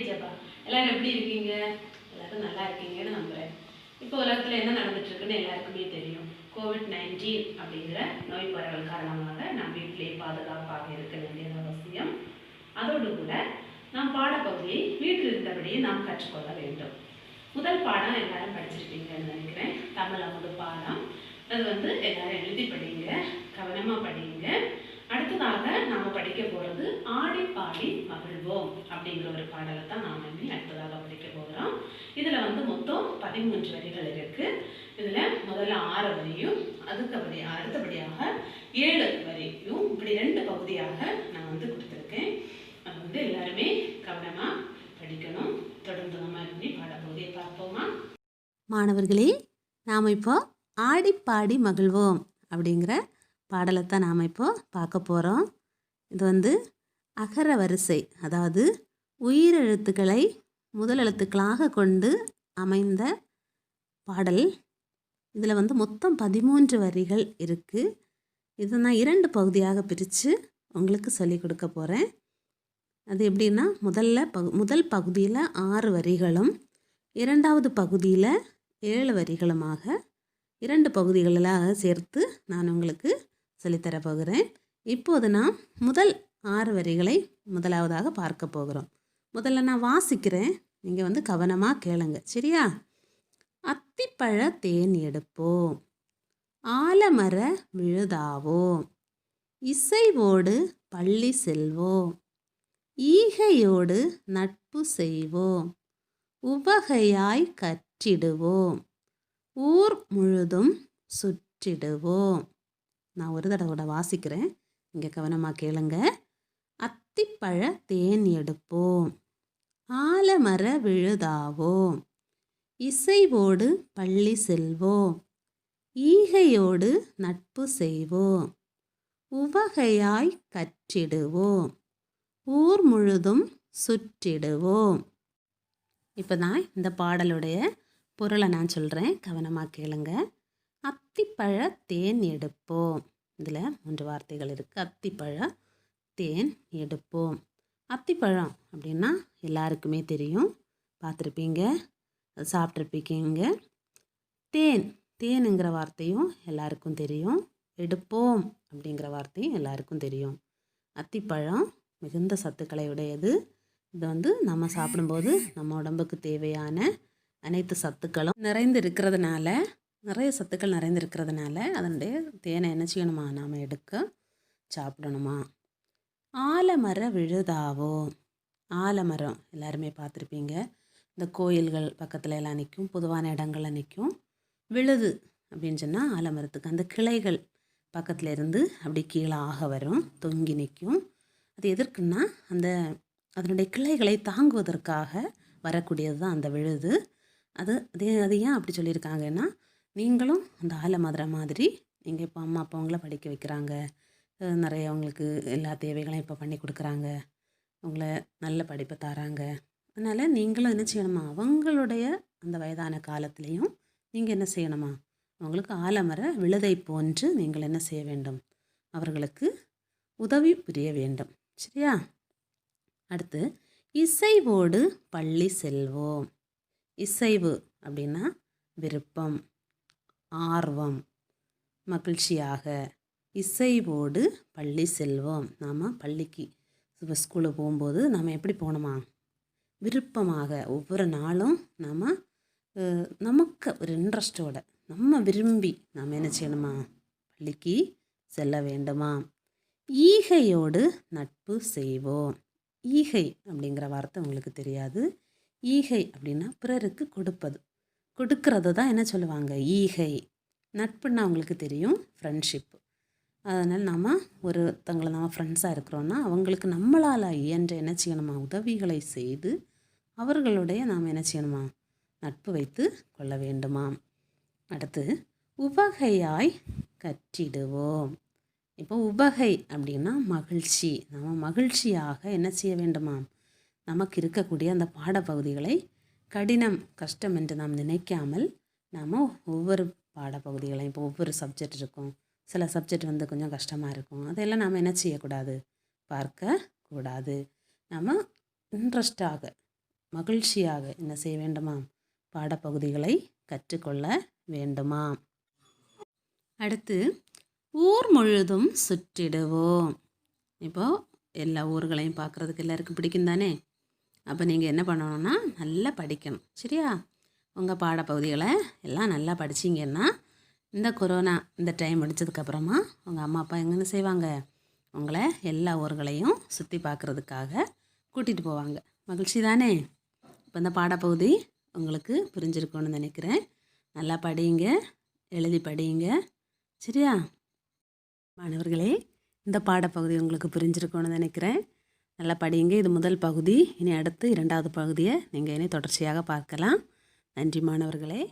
ஜபா. எல்லாரும் எப்படி இருக்கீங்க? எல்லாரும் நல்லா இருக்கீங்கன்னு நம்புறேன். இப்போ உலகத்தில் என்ன நடந்துட்டு இருக்குன்னு எல்லாருக்குமே தெரியும். COVID-19 அப்படிங்கிற நோய் பரவல் காரணமாக நாம் வீட்டிலேயே பாதுகாப்பாக இருக்க வேண்டியது அவசியம். அதோடு கூட நாம் பாடப்பகுதியை வீட்டில் இருந்தபடியே நாம் கற்றுக்கொள்ள வேண்டும். முதல் பாடம் எல்லாரும் படிச்சிருப்பீங்கன்னு நினைக்கிறேன். தமிழ் அமுது பாடம். அது எல்லாரும் எழுதி படிங்க, கவனமாக படிங்க. அடுத்ததாக நாம் படிக்க போகிறது ஆடி பாடி மகிழ்வோம் அப்படிங்கிற ஒரு பாடலை தான் நாம் அடுத்ததாக படிக்க போகிறோம். இதில் மொத்தம் 13 வரிகள் இருக்குது. இதில் முதல்ல 6 வரியும் அடுத்தபடியாக 7 வரியும் இப்படி 2 பகுதியாக நான் கொடுத்துருக்கேன். அது எல்லாருமே கவனமாக படிக்கணும். தொடர்ந்து நம்ம இப்படி பாடப்பகுதியை பார்ப்போமா? மாணவர்களே, நாம் இப்போ ஆடி பாடி மகிழ்வோம் அப்படிங்கிற பாடலை தான் நாம் இப்போ பார்க்க போகிறோம். இது அகர வரிசை, அதாவது உயிரெழுத்துக்களை முதல் எழுத்துக்களாக கொண்டு அமைந்த பாடல். இதில் மொத்தம் 13 வரிகள் இருக்குது. இதை நான் 2 பகுதியாக பிரித்து உங்களுக்கு சொல்லிக் கொடுக்க போகிறேன். அது எப்படின்னா, முதல் பகுதியில் 6 வரிகளும், இரண்டாவது பகுதியில் 7 வரிகளுமாக 2 பகுதிகளாக சேர்த்து நான் உங்களுக்கு சொல்லித்தர போகிறேன். இப்போது நாம் முதல் 6 வரிகளை முதலாவதாக பார்க்க போகிறோம். முதல்ல நான் வாசிக்கிறேன், நீங்கள் கவனமாக கேளுங்க, சரியா? அத்திப்பழ தேன் எடுப்போம், ஆலமர விழுதாவோம், இசைவோடு பள்ளி செல்வோம், ஈகையோடு நட்பு செய்வோம், உவகையாய் கற்றிடுவோம், ஊர் முழுதும் சுற்றிடுவோம். நான் ஒரு தடவை வாசிக்கிறேன், இங்கே கவனமாக கேளுங்க. அத்திப்பழ தேன் எடுப்போம், ஆலமர விழுதாவோம், இசைவோடு பள்ளி செல்வோம், ஈகையோடு நட்பு செய்வோம், உவகையாய் கற்றிடுவோம், ஊர் முழுதும் சுற்றிடுவோம். இப்போ தான் இந்த பாடலுடைய பொருளை நான் சொல்கிறேன், கவனமாக கேளுங்க. அத்திப்பழ தேன் எடுப்போம். இதில் 3 வார்த்தைகள் இருக்குது. அத்திப்பழ தேன் எடுப்போம். அத்திப்பழம் அப்படின்னா எல்லாருக்குமே தெரியும், பார்த்துருப்பீங்க, சாப்பிட்ருப்பீங்க. தேனுங்கிற வார்த்தையும் எல்லாருக்கும் தெரியும். எடுப்போம் அப்படிங்கிற வார்த்தையும் எல்லாருக்கும் தெரியும். அத்திப்பழம் மிகுந்த சத்துக்களை உடையது. இது நம்ம சாப்பிடும்போது நம்ம உடம்புக்கு தேவையான அனைத்து சத்துக்களும் நிறைய சத்துக்கள் நிறைந்திருக்கிறதுனால அதனுடைய தேனை என்ன செய்யணுமா, நாம் எடுக்க சாப்பிடணுமா. ஆலமர விழுதாவோ. ஆலமரம் எல்லாருமே பார்த்துருப்பீங்க, இந்த கோயில்கள் பக்கத்தில் எல்லாம் நிற்கும், பொதுவான இடங்களில் நிற்கும். விழுது அப்படின்னு சொன்னால் ஆலமரத்துக்கு அந்த கிளைகள் பக்கத்தில் இருந்து அப்படி கீழே வரும், தொங்கி நிற்கும். அது எதற்குன்னா அதனுடைய கிளைகளை தாங்குவதற்காக வரக்கூடியது தான் அந்த விழுது. அது ஏன் அப்படி சொல்லியிருக்காங்கன்னா, நீங்களும் அந்த ஆலமரம் மாதிரி நீங்கள் இப்போ அம்மா அப்பாவங்கள படிக்க வைக்கிறாங்க, நிறைய அவங்களுக்கு எல்லா தேவைகளையும் இப்போ பண்ணி கொடுக்குறாங்க, அவங்கள நல்ல படிப்பை தராங்க. அதனால் நீங்களும் என்ன செய்யணுமா, அவங்களுடைய அந்த வயதான காலத்துலேயும் நீங்கள் என்ன செய்யணுமா, அவங்களுக்கு ஆலமர விழுதை போன்று நீங்கள் என்ன செய்ய வேண்டும், அவர்களுக்கு உதவி புரிய வேண்டும், சரியா? அடுத்து இசைவோடு பள்ளி செல்வோம். இசைவு அப்படின்னா விருப்பம், ஆர்வம், மகிழ்ச்சியாக. இசைவோடு பள்ளி செல்வோம். நாம் பள்ளிக்கு ஸ்கூலுக்கு போகும்போது நாம் எப்படி போகணுமா, விருப்பமாக. ஒவ்வொரு நாளும் நாம் நமக்கு ஒரு இன்ட்ரெஸ்டோட நம்ம விரும்பி நாம் என்ன செய்யணுமா, பள்ளிக்கு செல்ல வேண்டுமா. ஈகையோடு நட்பு செய்வோம். ஈகை அப்படிங்கிற வார்த்தை உங்களுக்கு தெரியாது. ஈகை அப்படின்னா பிறருக்கு கொடுக்கறது தான் என்ன சொல்லுவாங்க, ஈகை. நட்புன்னா அவங்களுக்கு தெரியும், ஃப்ரெண்ட்ஷிப். அதனால் நாம் ஒருத்தங்களை நம்ம ஃப்ரெண்ட்ஸாக இருக்கிறோன்னா அவங்களுக்கு நம்மளால் இயன்ற என்ன செய்யணுமா, உதவிகளை செய்து அவர்களுடைய நாம் என்ன செய்யணுமா, நட்பு வைத்து கொள்ள வேண்டுமா. அடுத்து உவகையாய் கற்றிடுவோம். இப்போ உவகை அப்படின்னா மகிழ்ச்சி. நாம் மகிழ்ச்சியாக என்ன செய்ய வேண்டுமா, நமக்கு இருக்கக்கூடிய அந்த பாடப்பகுதிகளை கஷ்டம் என்று நாம் நினைக்காமல் நாம் ஒவ்வொரு பாடப்பகுதிகளையும், இப்போ ஒவ்வொரு சப்ஜெக்ட் இருக்கும், சில சப்ஜெக்ட் கொஞ்சம் கஷ்டமாக இருக்கும், அதையெல்லாம் நாம் என்ன செய்யக்கூடாது, பார்க்கக்கூடாது. நம்ம இன்ட்ரெஸ்டாக மகிழ்ச்சியாக என்ன செய்ய வேண்டுமாம்? பாடப்பகுதிகளை கற்றுக்கொள்ள வேண்டுமாம். அடுத்து ஊர் முழுதும் சுற்றிடுவோம். இப்போது எல்லா ஊர்களையும் பார்க்குறதுக்கு எல்லாருக்கும் பிடிக்கும் தானே? அப்போ நீங்கள் என்ன பண்ணணும்னா நல்லா படிக்கணும். சரியா? உங்கள் பாடப்பகுதிகளை எல்லாம் நல்லா படிச்சிங்கன்னா இந்த கொரோனா இந்த டைம் முடிச்சதுக்கப்புறமா உங்கள் அம்மா அப்பா எங்கன்னு செய்வாங்க? உங்களை எல்லா ஊர்களையும் சுற்றி பார்க்குறதுக்காக கூட்டிகிட்டு போவாங்க. மகிழ்ச்சி தானே? இப்போ இந்த பாடப்பகுதி உங்களுக்கு புரிஞ்சிருக்கும்னு நினைக்கிறேன். நல்லா படிங்க, எழுதி படிங்க. சரியா? மாணவர்களே, இந்த பாடப்பகுதி உங்களுக்கு புரிஞ்சிருக்கும்னு நினைக்கிறேன். நல்லா படிங்க. இது முதல் பகுதி. இனி அடுத்து 2வது பகுதியை நீங்கள் இனி தொடர்ச்சியாக பார்க்கலாம். நன்றி மாணவர்களே.